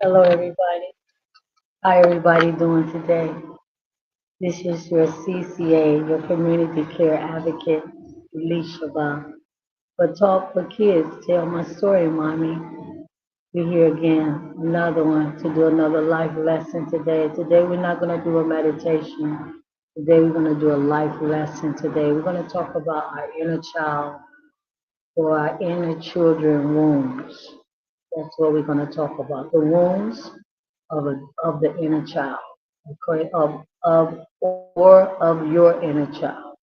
Hello, everybody. How everybody doing today? This is your CCA, your Community Care Advocate, Alicia Ba. For Talk for Kids, Tell My Story, Mommy. We're here again, another one to do another life lesson today. Today we're not going to do a meditation. Today we're going to do a life lesson today. We're going to talk about our inner child or our inner children wounds. That's what we're going to talk about. The wounds of the inner child, okay, of your inner child.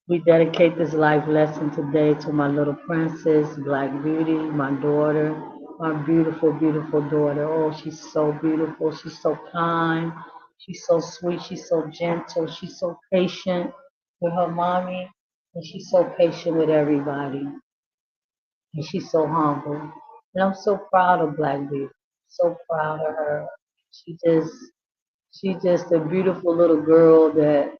We dedicate this life lesson today to my little princess, Black Beauty, my daughter, my beautiful, beautiful daughter. Oh, she's so beautiful. She's so kind. She's so sweet. She's so gentle. She's so patient with her mommy, and she's so patient with everybody. And she's so humble. And I'm so proud of Black Beauty. So proud of her. She just she's just a beautiful little girl that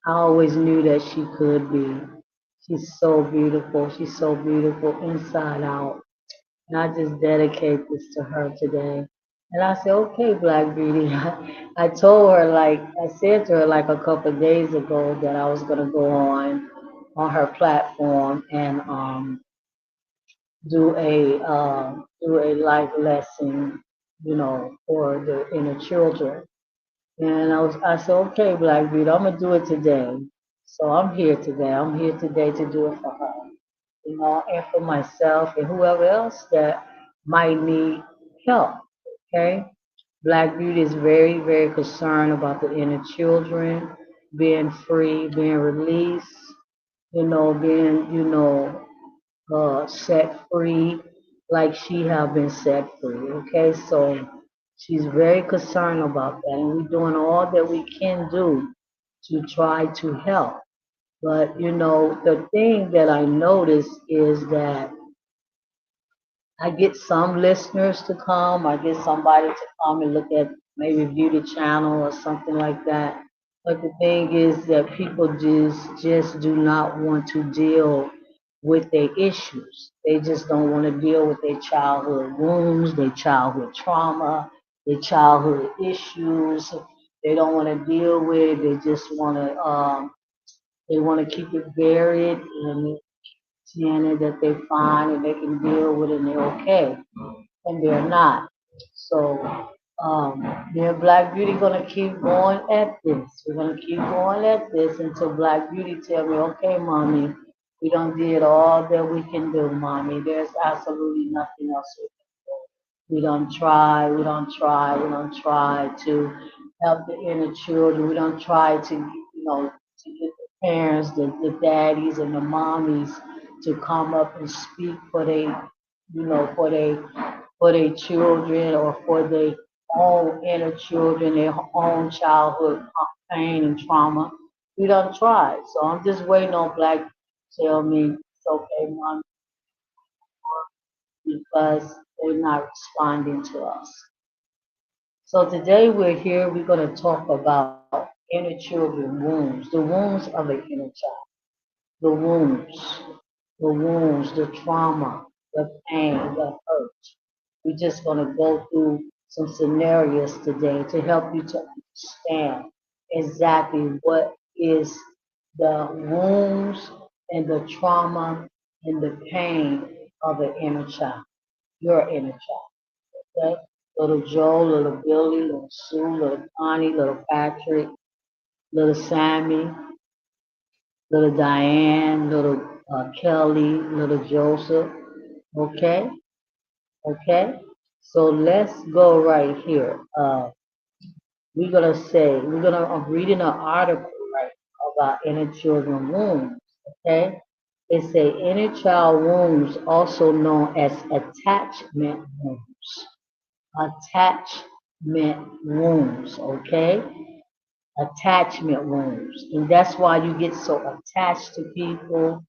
I always knew that she could be. She's so beautiful. She's so beautiful inside out. And I just dedicate this to her today. And I said, okay, Black Beauty. I told her, like, I said to her like a couple of days ago that I was going to go on her platform and do a life lesson, for the inner children. And I said, okay, Black Beauty, I'm gonna do it today. So I'm here today. I'm here today to do it for her, and for myself and whoever else that might need help. Okay. Black Beauty is very, very concerned about the inner children being free, being released, being, set free like she have been set free. Okay, so she's very concerned about that, and we're doing all that we can do to try to help. But the thing that I notice is that I get some listeners to come. I get somebody to come and look at maybe view the channel or something like that. But the thing is that people just do not want to deal with their issues. They just don't want to deal with their childhood wounds, their childhood trauma, their childhood issues. They don't want to deal with it. They want to keep it buried and seeing that they're fine and they can deal with it and they're okay, and they're not. So, me and Black Beauty gonna keep going at this. We're gonna keep going at this until Black Beauty tell me, okay, mommy, we done did all that we can do, mommy. There's absolutely nothing else we can do. We don't try to help the inner children. We don't try to, to get the parents, the daddies and the mommies to come up and speak for they, for their children or for their own inner children, their own childhood pain and trauma. We don't try. So I'm just waiting on Black to tell me it's okay, mom, because they're not responding to us. So today we're here, we're going to talk about inner children wounds, the wounds of an inner child, the wounds, the trauma, the pain, the hurt. We're just going to go through some scenarios today to help you to understand exactly what is the wounds and the trauma and the pain of an inner child, your inner child. Okay? Little Joe, little Billy, little Sue, little Connie, little Patrick, little Sammy, little Diane, little Kelly, little Joseph. Okay? Okay? So let's go right here. I'm reading an article right about inner children wounds. Okay? It say inner child wounds, also known as attachment wounds. Attachment wounds, okay? Attachment wounds. And that's why you get so attached to people.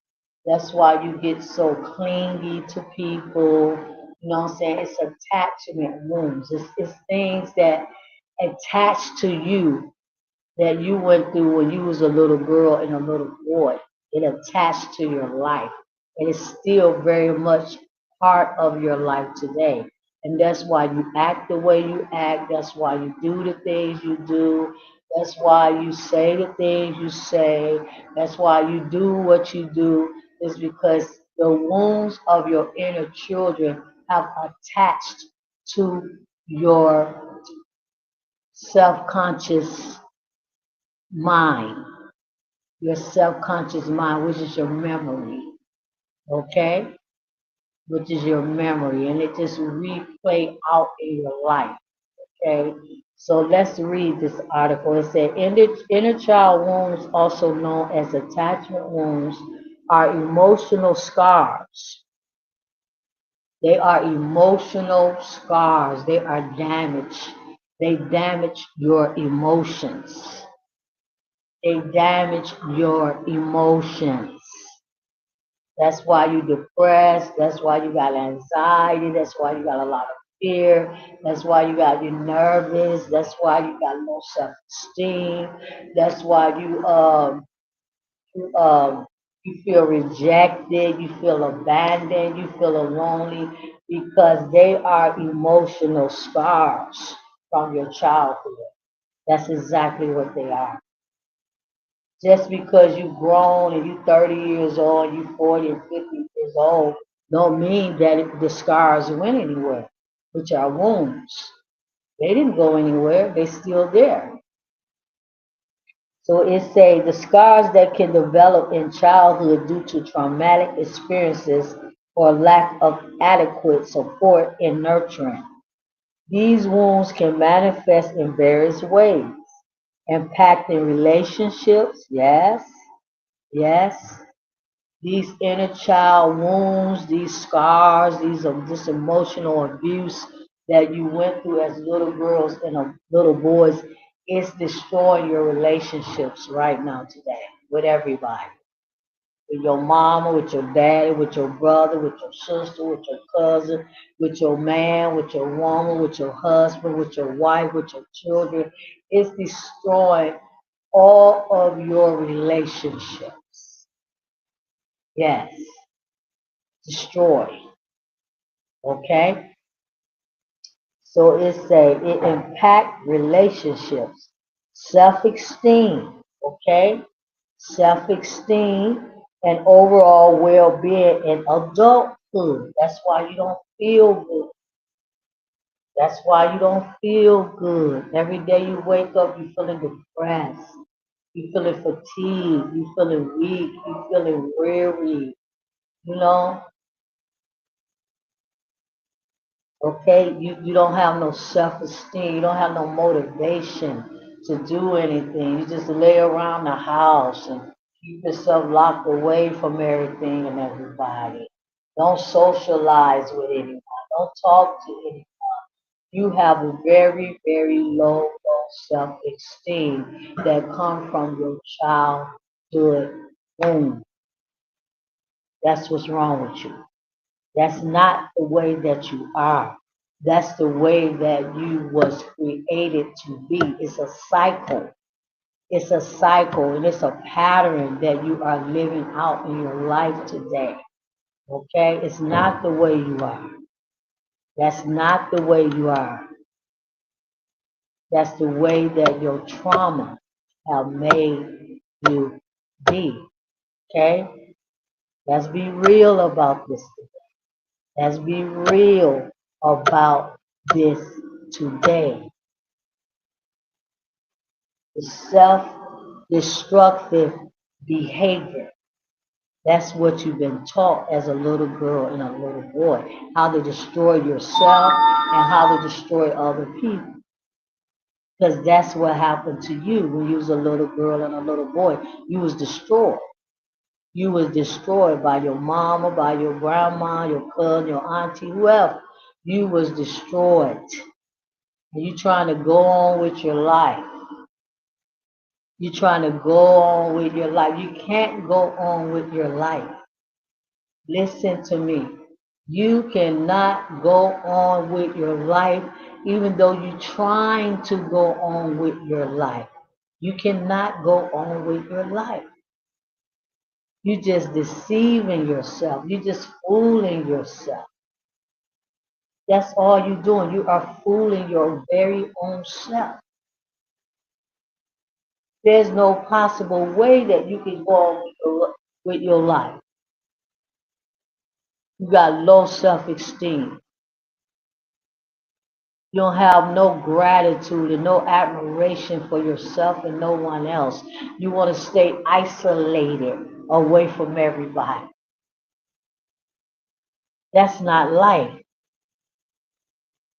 That's why you get so clingy to people. You know what I'm saying? It's attachment wounds. It's things that attach to you that you went through when you was a little girl and a little boy. It attached to your life. And it's still very much part of your life today. And that's why you act the way you act. That's why you do the things you do. That's why you say the things you say. That's why you do what you do, is because the wounds of your inner children have attached to your self-conscious mind, your self-conscious mind, which is your memory, okay? Which is your memory, and it just replay out in your life. Okay, so let's read this article. It said, inner child wounds, also known as attachment wounds, are emotional scars. They are emotional scars. They are damage. They damage your emotions. They damage your emotions. That's why you're depressed. That's why you got anxiety. That's why you got a lot of fear. That's why you're nervous. That's why you got low self-esteem. That's why you, you feel rejected. You feel abandoned. You feel lonely because they are emotional scars from your childhood. That's exactly what they are. Just because you grown and you 30 years old, you 40 and 50 years old, don't mean that the scars went anywhere, which are wounds. They didn't go anywhere, they still there. So it say the scars that can develop in childhood due to traumatic experiences or lack of adequate support and nurturing. These wounds can manifest in various ways, impacting relationships, yes, yes, these inner child wounds, these scars, this emotional abuse that you went through as little girls and little boys, it's destroying your relationships right now today with everybody. With your mama, with your daddy, with your brother, with your sister, with your cousin, with your man, with your woman, with your husband, with your wife, with your children. It's destroying all of your relationships. Yes, destroy. Okay? So it impact relationships, self-esteem, okay? Self-esteem and overall well-being in adulthood. That's why you don't feel good. That's why you don't feel good. Every day you wake up, you feeling depressed. You feeling fatigued. You feeling weak. You feeling weary. You know, okay, you don't have no self-esteem, you don't have no motivation to do anything. You just lay around the house and keep yourself locked away from everything and everybody. Don't socialize with anyone. Don't talk to anyone. You have a very, very low self-esteem that come from your childhood wound. That's what's wrong with you. That's not the way that you are. That's the way that you was created to be. It's a cycle. It's a cycle and it's a pattern that you are living out in your life today. Okay? It's not the way you are. That's not the way you are. That's the way that your trauma have made you be. Okay? Let's be real about this. Let's be real about this today. The self-destructive behavior. That's what you've been taught as a little girl and a little boy. How to destroy yourself and how to destroy other people. Because that's what happened to you when you was a little girl and a little boy. You was destroyed. You was destroyed by your mama, by your grandma, your cousin, your auntie, whoever. You was destroyed. And you trying to go on with your life. You're trying to go on with your life. You can't go on with your life. Listen to me. You cannot go on with your life even though you're trying to go on with your life. You cannot go on with your life. You're just deceiving yourself. You're just fooling yourself. That's all you're doing. You are fooling your very own self. There's no possible way that you can go on with your life. You got low self-esteem. You don't have no gratitude and no admiration for yourself and no one else. You want to stay isolated away from everybody. That's not life.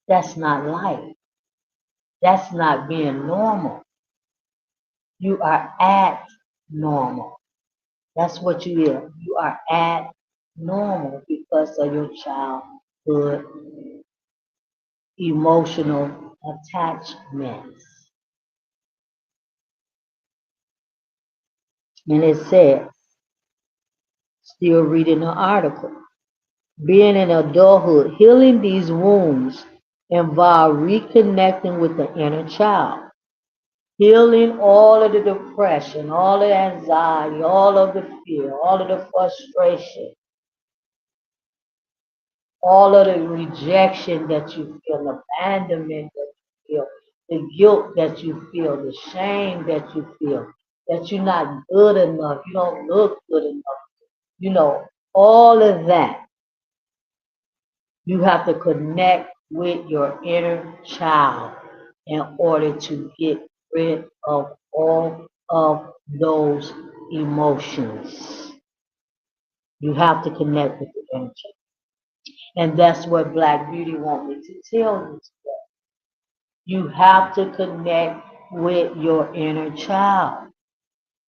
That's not life. That's not being normal. You are at normal. That's what you are. You are at normal because of your childhood emotional attachments. And it says, still reading the article, being in adulthood, healing these wounds involve reconnecting with the inner child, healing all of the depression, all of the anxiety, all of the fear, all of the frustration, all of the rejection that you feel, abandonment that you feel, the guilt that you feel, the shame that you feel, that you're not good enough, you don't look good enough, all of that. You have to connect with your inner child in order to get rid of all of those emotions. You have to connect with the inner child. And that's what Black Beauty wants me to tell you today. You have to connect with your inner child.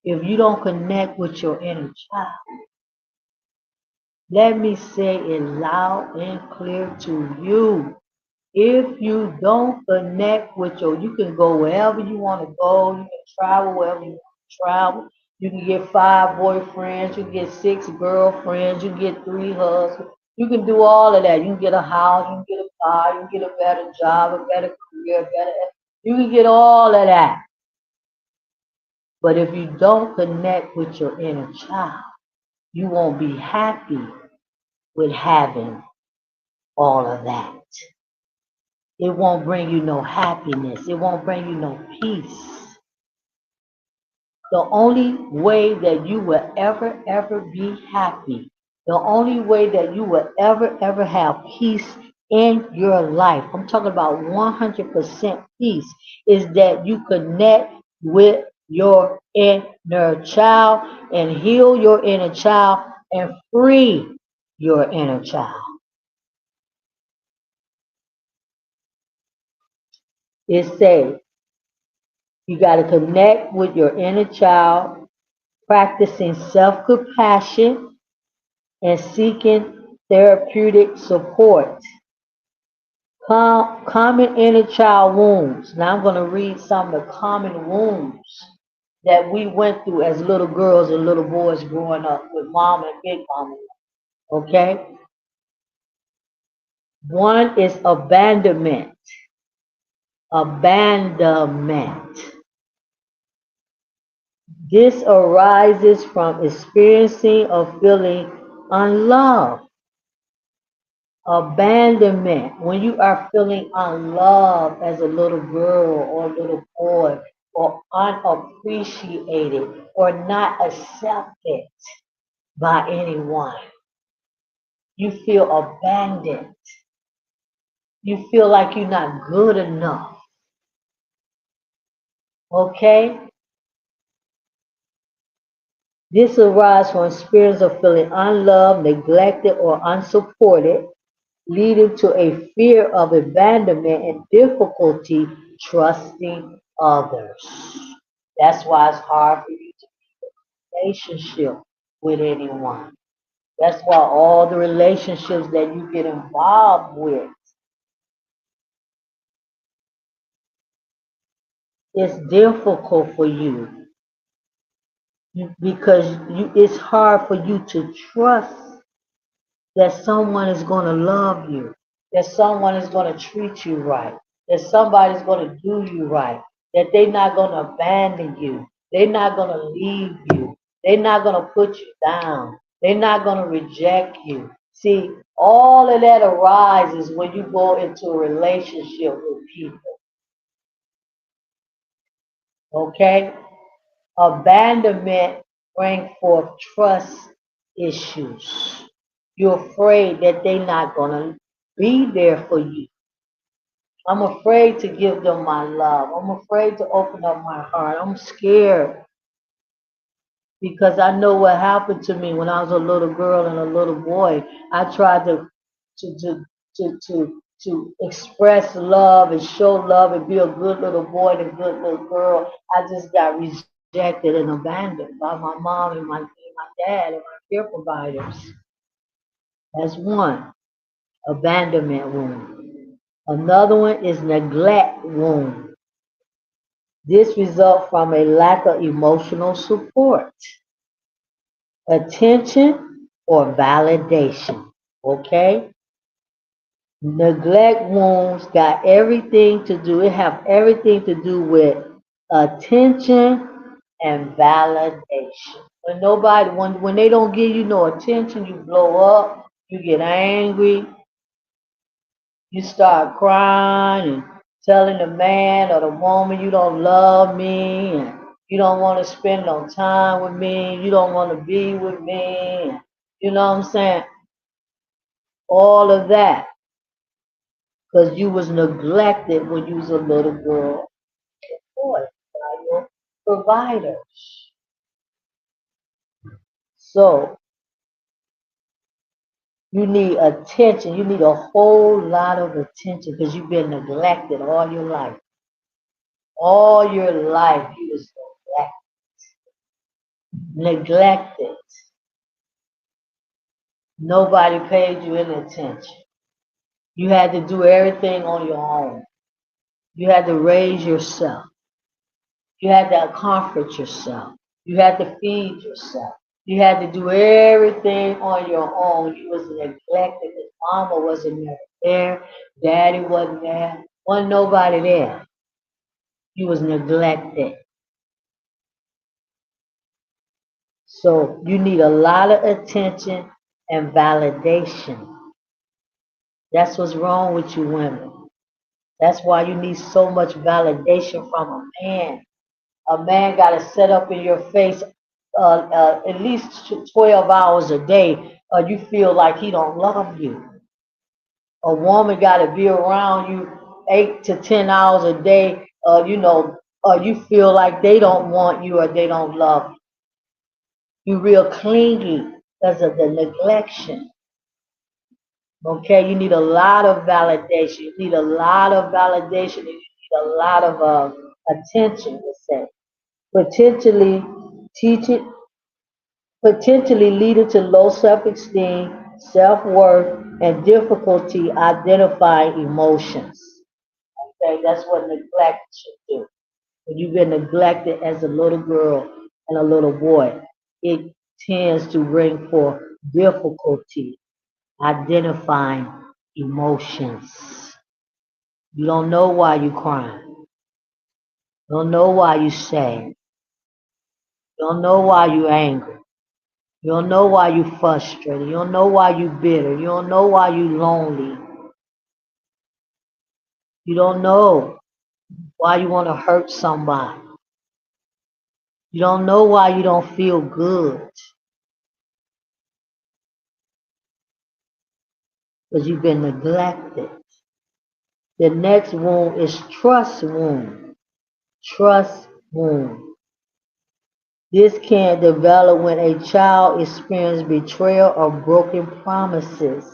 If you don't connect with your inner child, let me say it loud and clear to you. If you don't connect with you can go wherever you want to go, you can travel wherever you want to travel, you can get 5 boyfriends, you can get 6 girlfriends, you can get 3 husbands, you can do all of that. You can get a house, you can get a car, you can get a better job, a better career, you can get all of that. But if you don't connect with your inner child, you won't be happy with having all of that. It won't bring you no happiness. It won't bring you no peace. The only way that you will ever be happy, the only way that you will ever have peace in your life, I'm talking about 100% peace, is that you connect with your inner child and heal your inner child and free your inner child. It says, you got to connect with your inner child, practicing self-compassion and seeking therapeutic support. Common inner child wounds. Now I'm going to read some of the common wounds that we went through as little girls and little boys growing up with mom and big mama. Okay? One is abandonment. Abandonment. This arises from experiencing or feeling unloved. Abandonment, when you are feeling unloved as a little girl or a little boy, or unappreciated or not accepted by anyone. You feel abandoned. You feel like you're not good enough. Okay? This arises from experience of feeling unloved, neglected, or unsupported, leading to a fear of abandonment and difficulty trusting others. That's why it's hard for you to be in a relationship with anyone. That's why all the relationships that you get involved with, it's difficult for you because it's hard for you to trust that someone is going to love you, that someone is going to treat you right, that somebody's going to do you right, that they're not going to abandon you, they're not going to leave you, they're not going to put you down, they're not going to reject you. See, all of that arises when you go into a relationship with people. Okay? Abandonment brings forth trust issues. You're afraid that they're not gonna be there for you. I'm afraid to give them my love. I'm afraid to open up my heart. I'm scared because I know what happened to me when I was a little girl and a little boy. I tried to to to express love and show love and be a good little boy and a good little girl. I just got rejected and abandoned by my mom and my dad and my care providers. That's one abandonment wound. Another one is neglect wound. This results from a lack of emotional support, attention, or validation. Okay? Neglect wounds got everything to do, it have everything to do with attention and validation. When they don't give you no attention, you blow up, you get angry, you start crying and telling the man or the woman you don't love me and you don't want to spend no time with me, you don't want to be with me, you know what I'm saying? All of that because you was neglected when you was a little girl or boy by your providers. So you need attention. You need a whole lot of attention because you've been neglected all your life. All your life you was neglected. Nobody paid you any attention. You had to do everything on your own. You had to raise yourself. You had to comfort yourself. You had to feed yourself. You had to do everything on your own. You was neglected. His mama wasn't there. Daddy wasn't there. Wasn't nobody there. You was neglected. So you need a lot of attention and validation. That's what's wrong with you women. That's why you need so much validation from a man. A man got to set up in your face at least 12 hours a day, or you feel like he don't love you. A woman got to be around you 8 to 10 hours a day, or you feel like they don't want you or they don't love you. You real clingy because of the neglection. Okay, you need a lot of validation. You need a lot of validation. And you need a lot of attention. To say potentially teaching, potentially leading to low self-esteem, self-worth, and difficulty identifying emotions. Okay, that's what neglect should do. When you've been neglected as a little girl and a little boy, it tends to bring forth difficulty identifying emotions. You don't know why you're crying. You don't know why you're sad. You don't know why you're angry. You don't know why you're frustrated. You don't know why you're bitter. You don't know why you're lonely. You don't know why you want to hurt somebody. You don't know why you don't feel good because you've been neglected. The next wound is trust wound. Trust wound. This can develop when a child experiences betrayal or broken promises,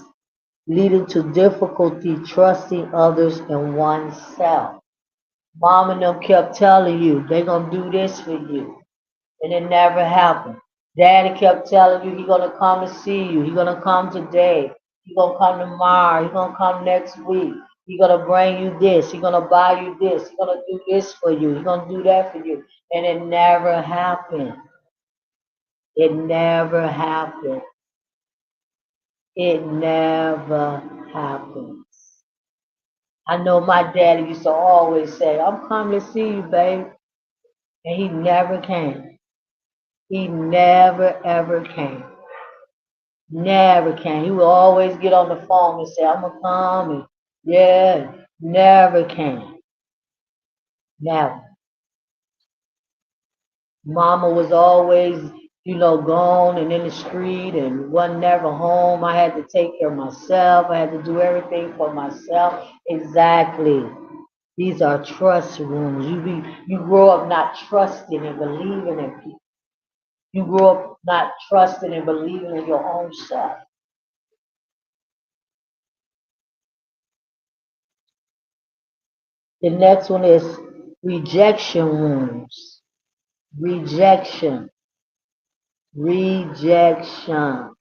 leading to difficulty trusting others and oneself. Mom and them kept telling you they're gonna do this for you, and it never happened. Daddy kept telling you he's gonna come and see you. He's gonna come today. He's gonna come tomorrow. He's gonna come next week. He's gonna bring you this. He's gonna buy you this. He's gonna do this for you. He's gonna do that for you, and it never happened. It never happened. It never happened. I know my daddy used to always say, I'm coming to see you, babe. And he never came. He never ever came. Never came. He would always get on the phone and say, I'm gonna come and yeah, never came. Never. Mama was always, gone and in the street and wasn't never home. I had to take care of myself. I had to do everything for myself. Exactly. These are trust wounds. You grow up not trusting and believing in people. You grow up not trusting and believing in your own self. The next one is rejection wounds. Rejection. Rejection.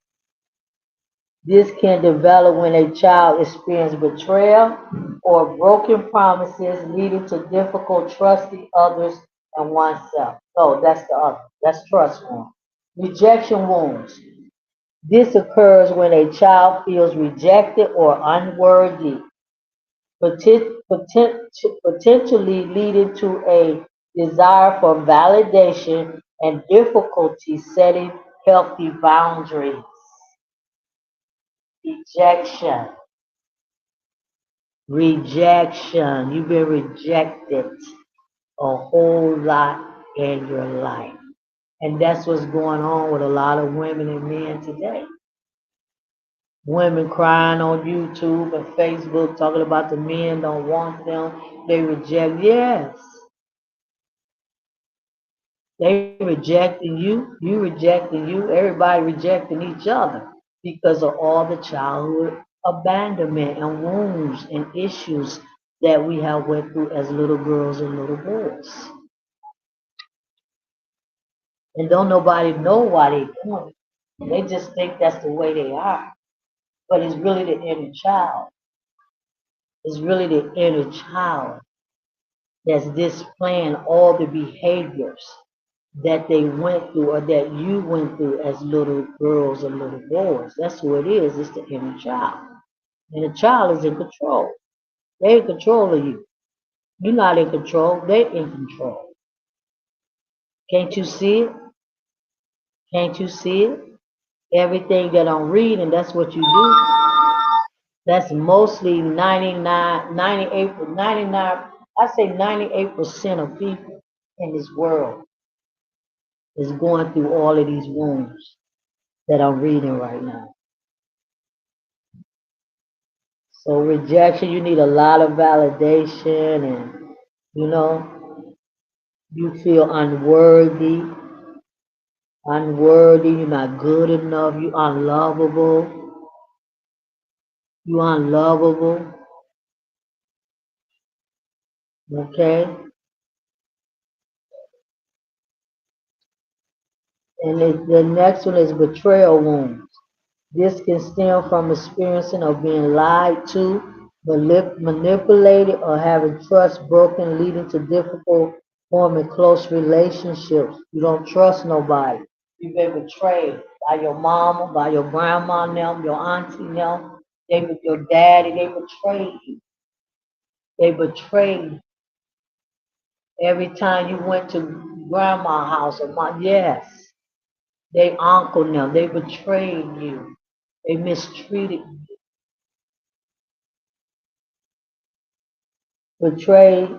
This can develop when a child experiences betrayal or broken promises, leading to difficult trusting others and oneself. So that's the other. That's trust wound. Rejection wounds. This occurs when a child feels rejected or unworthy, potentially leading to a desire for validation and difficulty setting healthy boundaries. Rejection. Rejection. You've been rejected a whole lot in your life. And that's what's going on with a lot of women and men today. Women crying on YouTube and Facebook talking about the men don't want them. They reject. Yes, they rejecting you rejecting you, everybody rejecting each other because of all the childhood abandonment and wounds and issues that we have went through as little girls and little boys. And don't nobody know why they doing it. They just think that's the way they are. But it's really the inner child. It's really the inner child that's displaying all the behaviors that they went through or that you went through as little girls and little boys. That's who it is. It's the inner child. And the child is in control. They're in control of you. You're not in control. They're in control. Can't you see it? Can't you see it? Everything that I'm reading, that's what you do. That's mostly 99, 98, 99, I say 98% of people in this world is going through all of these wounds that I'm reading right now. So rejection, you need a lot of validation and you know, you feel unworthy, you're not good enough, you unlovable, okay? And the next one is betrayal wounds. This can stem from experiencing of being lied to, manipulated, or having trust broken, leading to difficult forming close relationships. You don't trust nobody. You've been betrayed by your mama, by your grandma, them, your auntie, them. Your daddy. They betrayed you. They betrayed every time you went to grandma's house or my yes. They uncle them. They betrayed you. They mistreated you. Betrayed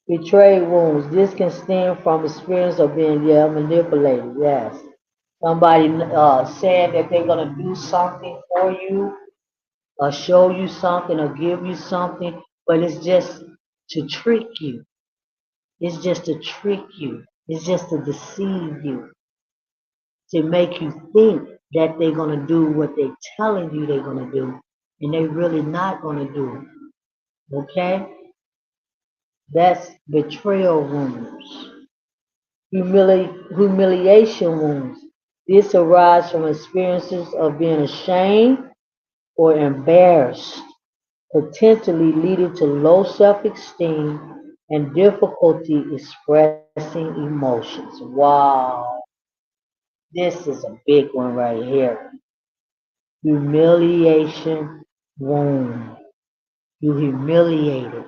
Betrayed wounds. This can stem from experience of being, manipulated. Yes. Somebody saying that they're going to do something for you or show you something or give you something, but it's just to trick you. It's just to trick you. It's just to deceive you, to make you think that they're going to do what they're telling you they're going to do, and they're really not going to do it. Okay? That's betrayal wounds. Humiliation wounds. This arises from experiences of being ashamed or embarrassed, potentially leading to low self-esteem and difficulty expressing emotions. Wow, this is a big one right here. Humiliation wound. You humiliated.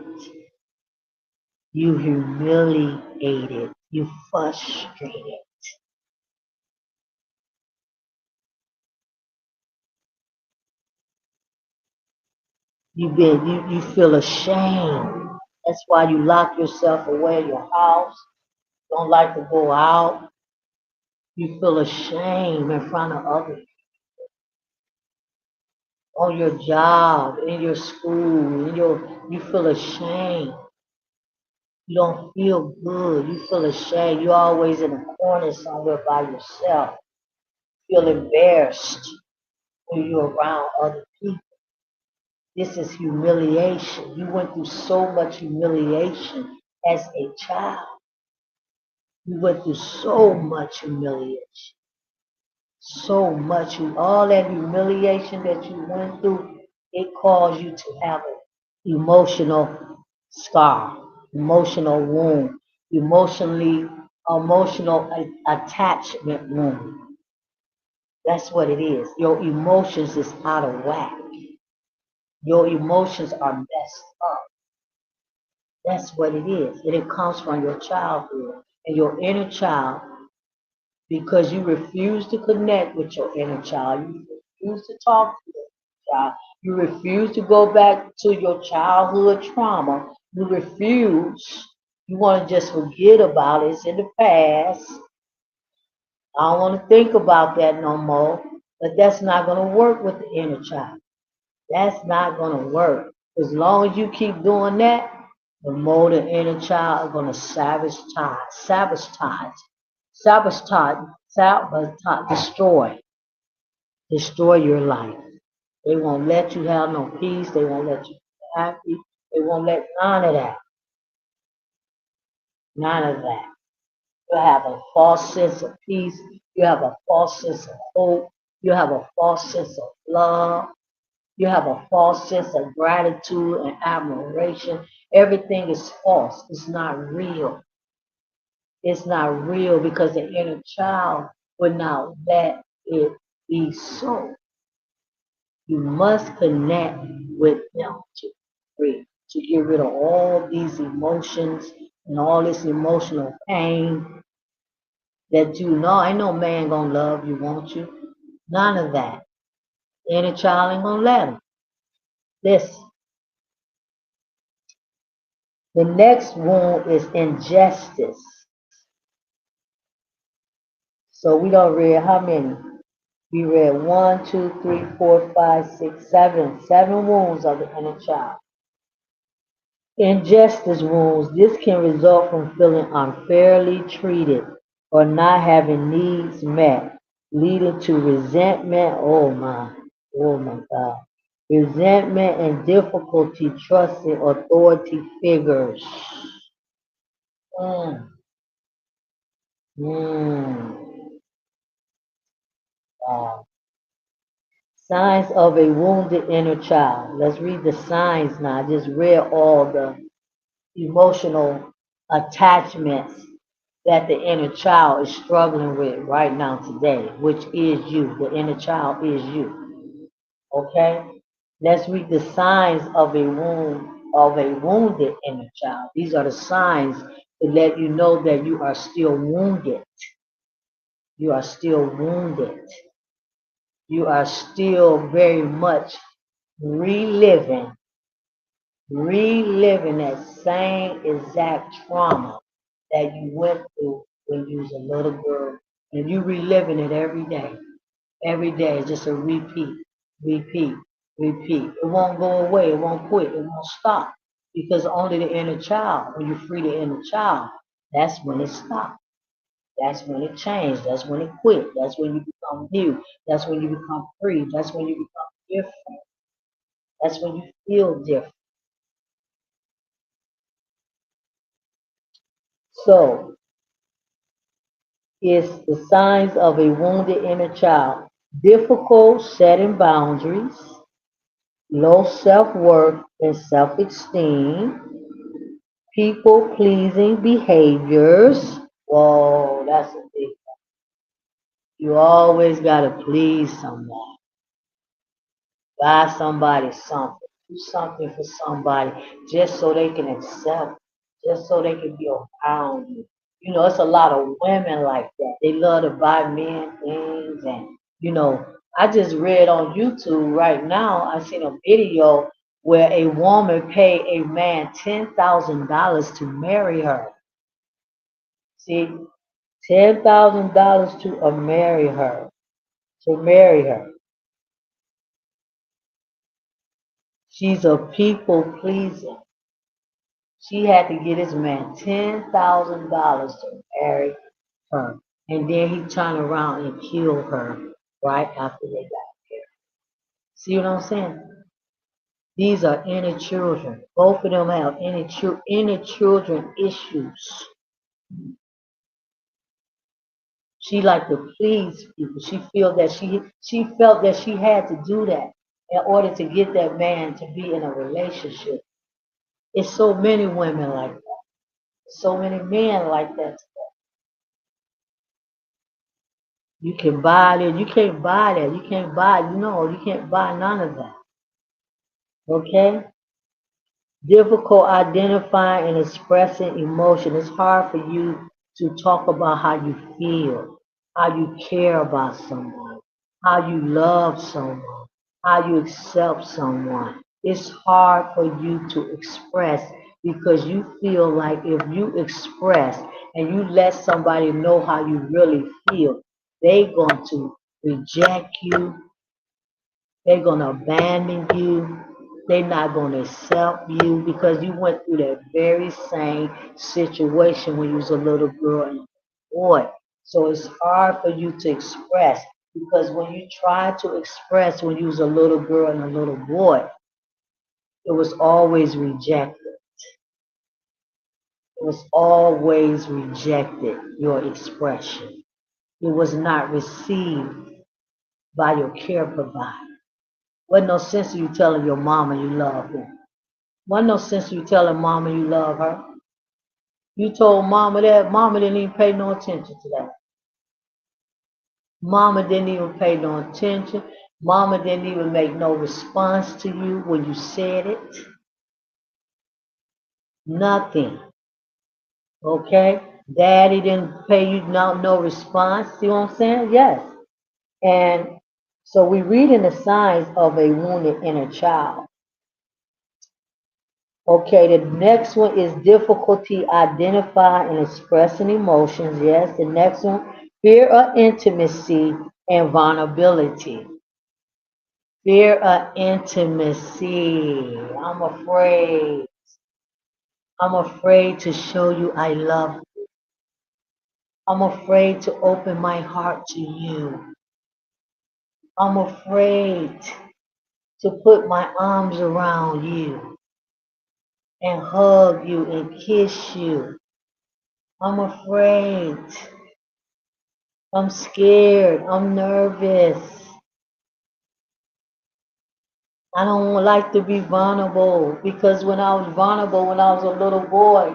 You humiliated. You frustrated. You feel ashamed. That's why you lock yourself away in your house. Don't like to go out. You feel ashamed in front of others on your job, in your school, you feel ashamed. You don't feel good. You feel ashamed. You're always in a corner somewhere by yourself. Feel embarrassed when you're around other people. This is humiliation. You went through so much humiliation as a child. You went through so much humiliation. So much. All that humiliation that you went through, it caused you to have an emotional scar, emotional wound, emotional attachment wound. That's what it is. Your emotions is out of whack. Your emotions are messed up. That's what it is. And it comes from your childhood and your inner child because you refuse to connect with your inner child. You refuse to talk to your child. You refuse to go back to your childhood trauma. You refuse. You want to just forget about it. It's in the past. I don't want to think about that no more. But that's not going to work with the inner child. That's not going to work. As long as you keep doing that, the more the inner child is going to sabotage, destroy your life. They won't let you have no peace. They won't let you be happy. They won't let none of that. None of that. You have a false sense of peace. You have a false sense of hope. You have a false sense of love. You have a false sense of gratitude and admiration. Everything is false. It's not real. It's not real because the inner child would not let it be so. You must connect with them to free, to get rid of all these emotions and all this emotional pain that you know. Ain't no man gonna love you, won't you? None of that. The inner child ain't gonna let him. Listen, the next wound is injustice. So we don't read how many? We read one, two, three, four, five, six, seven. Seven wounds of the inner child. Injustice wounds. This can result from feeling unfairly treated or not having needs met, leading to resentment. Oh my God. Resentment and difficulty trusting authority figures. Mm, mm, wow. Signs of a wounded inner child. Let's read the signs now. I just read all the emotional attachments that the inner child is struggling with right now today, which is you. The inner child is you. Okay? Let's read the signs of a wounded inner child. These are the signs to let you know that you are still wounded. You are still wounded. You are still very much reliving, reliving that same exact trauma that you went through when you was a little girl. And you reliving it every day. Every day is just a repeat, repeat, repeat. It won't go away. It won't quit. It won't stop. Because only the inner child, when you free the inner child, that's when it stops. That's when it changed. That's when it quit. That's when you become new. That's when you become free. That's when you become different. That's when you feel different. So it's the signs of a wounded inner child. Difficult setting boundaries, low self-worth and self-esteem, people pleasing behaviors. Whoa, that's a big one. You always gotta please someone. Buy somebody something. Do something for somebody just so they can accept, just so they can be around you. You know, it's a lot of women like that. They love to buy men things and I just read on YouTube right now, I seen a video where a woman pay a man $10,000 to marry her. See, $10,000 to marry her. To marry her. She's a people pleaser. She had to get this man $10,000 to marry her. And then he turned around and killed her right after they got married. See what I'm saying? These are inner children. Both of them have inner children issues. She liked to please people. She felt that she had to do that in order to get that man to be in a relationship. It's so many women like that. So many men like that. You can buy it. You can't buy that. You can't buy. You can't buy none of that. Okay. Difficult identifying and expressing emotion. It's hard for you to talk about how you feel, how you care about someone, how you love someone, how you accept someone. It's hard for you to express because you feel like if you express and you let somebody know how you really feel, they're going to reject you, they're going to abandon you. They're not going to accept you because you went through that very same situation when you was a little girl and a boy. So it's hard for you to express because when you tried to express when you was a little girl and a little boy, it was always rejected. It was always rejected, your expression. It was not received by your care provider. Wasn't no sense of you telling your mama you love her. Wasn't no sense of you telling mama you love her. You told mama that, mama didn't even pay no attention to that. Mama didn't even pay no attention. Mama didn't even make no response to you when you said it. Nothing. Okay? Daddy didn't pay you no response. See what I'm saying? Yes. And so we read in the signs of a wounded inner child. Okay, the next one is difficulty identifying and expressing emotions. Yes, the next one, fear of intimacy and vulnerability. Fear of intimacy. I'm afraid. I'm afraid to show you I love you. I'm afraid to open my heart to you. I'm afraid to put my arms around you and hug you and kiss you. I'm afraid. I'm scared. I'm nervous. I don't like to be vulnerable because when I was vulnerable, when I was a little boy,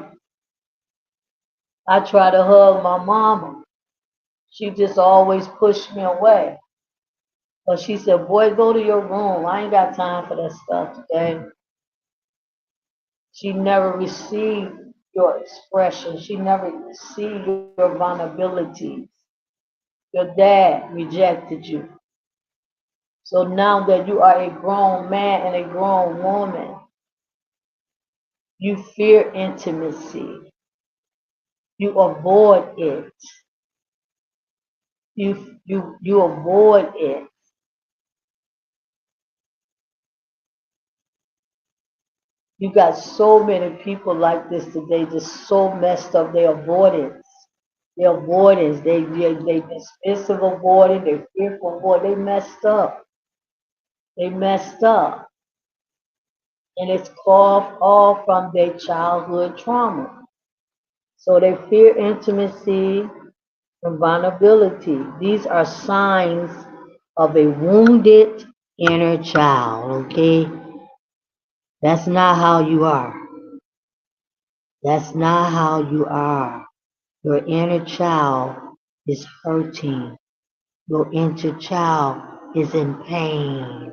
I tried to hug my mama. She just always pushed me away. But she said, boy, go to your room. I ain't got time for that stuff today. She never received your expression. She never received your vulnerability. Your dad rejected you. So now that you are a grown man and a grown woman, you fear intimacy. You avoid it. You avoid it. You got so many people like this today, just so messed up. They avoidance. They avoidance. They dismissive avoiding. They fearful avoiding. They messed up. They messed up. And it's called all from their childhood trauma. So they fear intimacy and vulnerability. These are signs of a wounded inner child, okay? That's not how you are. That's not how you are. Your inner child is hurting. Your inner child is in pain.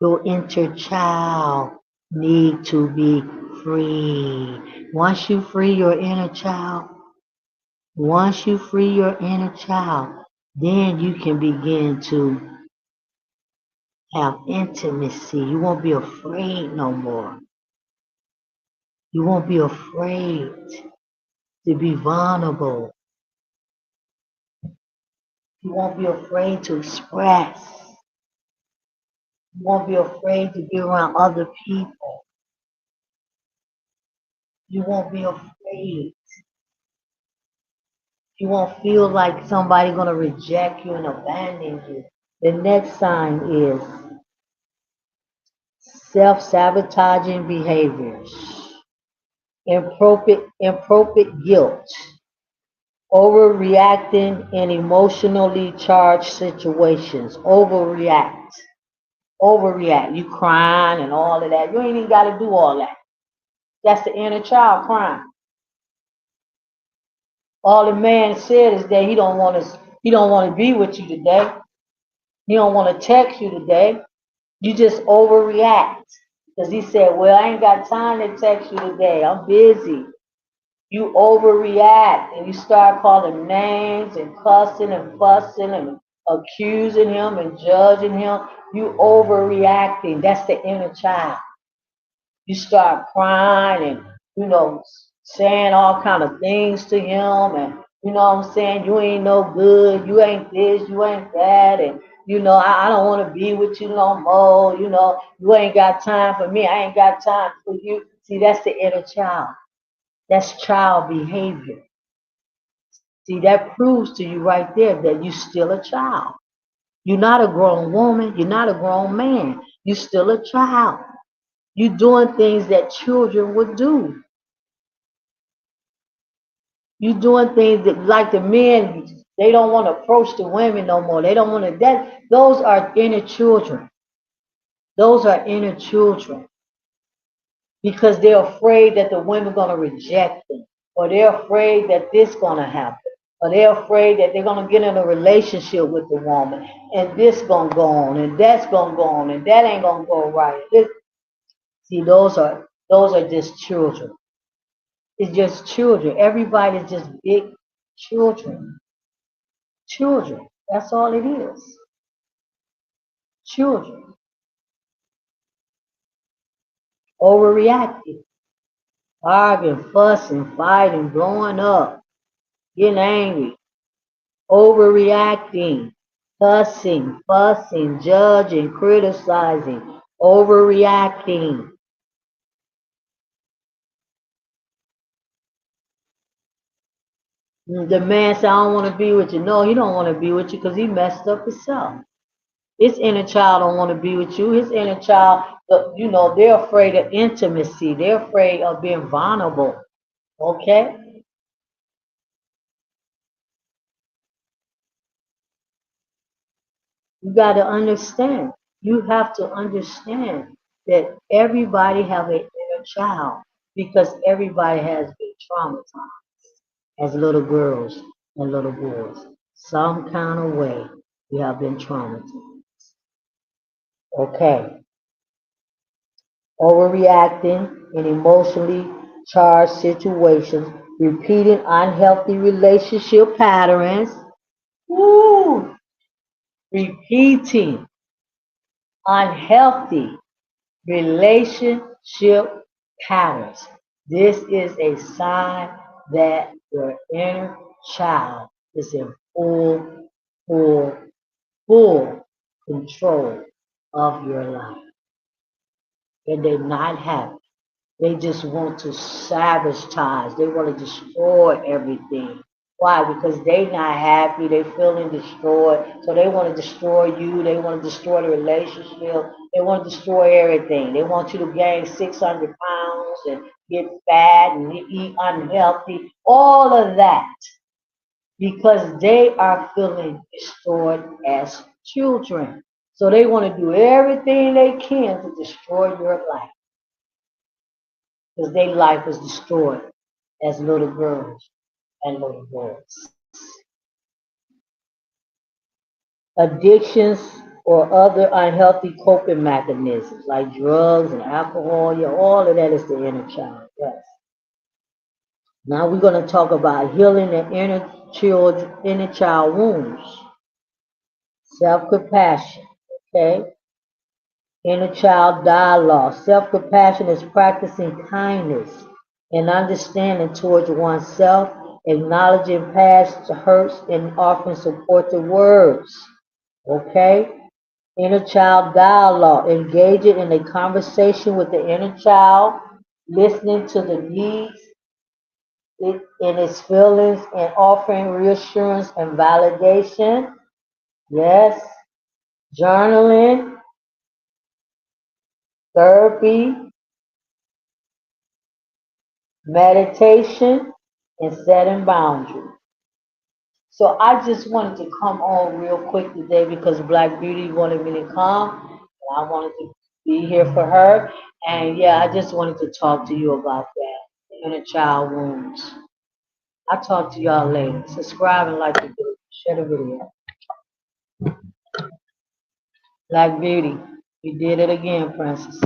Your inner child need to be free. Once you free your inner child, then you can begin to have intimacy. You won't be afraid no more. You won't be afraid to be vulnerable. You won't be afraid to express. You won't be afraid to be around other people. You won't be afraid. You won't feel like somebody's going to reject you and abandon you. The next sign is self-sabotaging behaviors, improper guilt, overreacting in emotionally charged situations. Overreact. You crying and all of that. You ain't even got to do all that. That's the inner child crying. All the man said is that he don't want to be with you today. He don't want to text you today. You just overreact. Because he said, well, I ain't got time to text you today. I'm busy. You overreact and you start calling names and cussing and fussing and accusing him and judging him. You overreacting. That's the inner child. You start crying and, saying all kind of things to him and, what I'm saying, you ain't no good, you ain't this, you ain't that, and, I don't want to be with you no more, you ain't got time for me, I ain't got time for you. See, that's the inner child. That's child behavior. See, that proves to you right there that you're still a child. You're not a grown woman, you're not a grown man, you're still a child. You're doing things that children would do. You're doing things that, like the men, they don't want to approach the women no more. They don't want to. Those are inner children. Those are inner children because they're afraid that the women going to reject them, or they're afraid that this going to happen, or they're afraid that they're going to get in a relationship with the woman, and this going to go on, and that's going to go on, and that ain't going to go right. See, those are just children. It's just children. Everybody's just big children. Children. That's all it is. Children. Overreacting. Arguing, fussing, fighting, blowing up, getting angry. Overreacting. Fussing, fussing, judging, criticizing. Overreacting. The man said, I don't want to be with you. No, he don't want to be with you because he messed up himself. His inner child don't want to be with you. His inner child, they're afraid of intimacy. They're afraid of being vulnerable. Okay? You got to understand. You have to understand that everybody have an inner child because everybody has been traumatized as little girls and little boys. Some kind of way we have been traumatized. Okay. Overreacting in emotionally charged situations, repeating unhealthy relationship patterns. Woo! Repeating unhealthy relationship patterns. This is a sign that your inner child is in full, full control of your life. And they're not happy. They just want to sabotage. They want to destroy everything. Why? Because they not happy. They feeling destroyed. So they want to destroy you. They want to destroy the relationship. They want to destroy everything. They want you to gain 600 pounds and get fat and eat unhealthy. All of that because they are feeling destroyed as children. So they want to do everything they can to destroy your life because their life was destroyed as little girls and little boys. Addictions or other unhealthy coping mechanisms like drugs and alcohol, yeah, all of that is the inner child. Yes. Now we're going to talk about healing the inner child wounds. Self-compassion. Okay. Inner child dialogue. Self-compassion is practicing kindness and understanding towards oneself, acknowledging past hurts and offering supportive words. Okay? Inner child dialogue. Engaging in a conversation with the inner child, listening to the needs in its feelings and offering reassurance and validation. Yes. Journaling, therapy, meditation, and setting boundaries. So I just wanted to come on real quick today because Black Beauty wanted me to come, and I wanted to be here for her. And yeah, I just wanted to talk to you about that, the inner child wounds. I'll talk to y'all later. Subscribe and like the video. Share the video. Black Beauty, you did it again, Princess.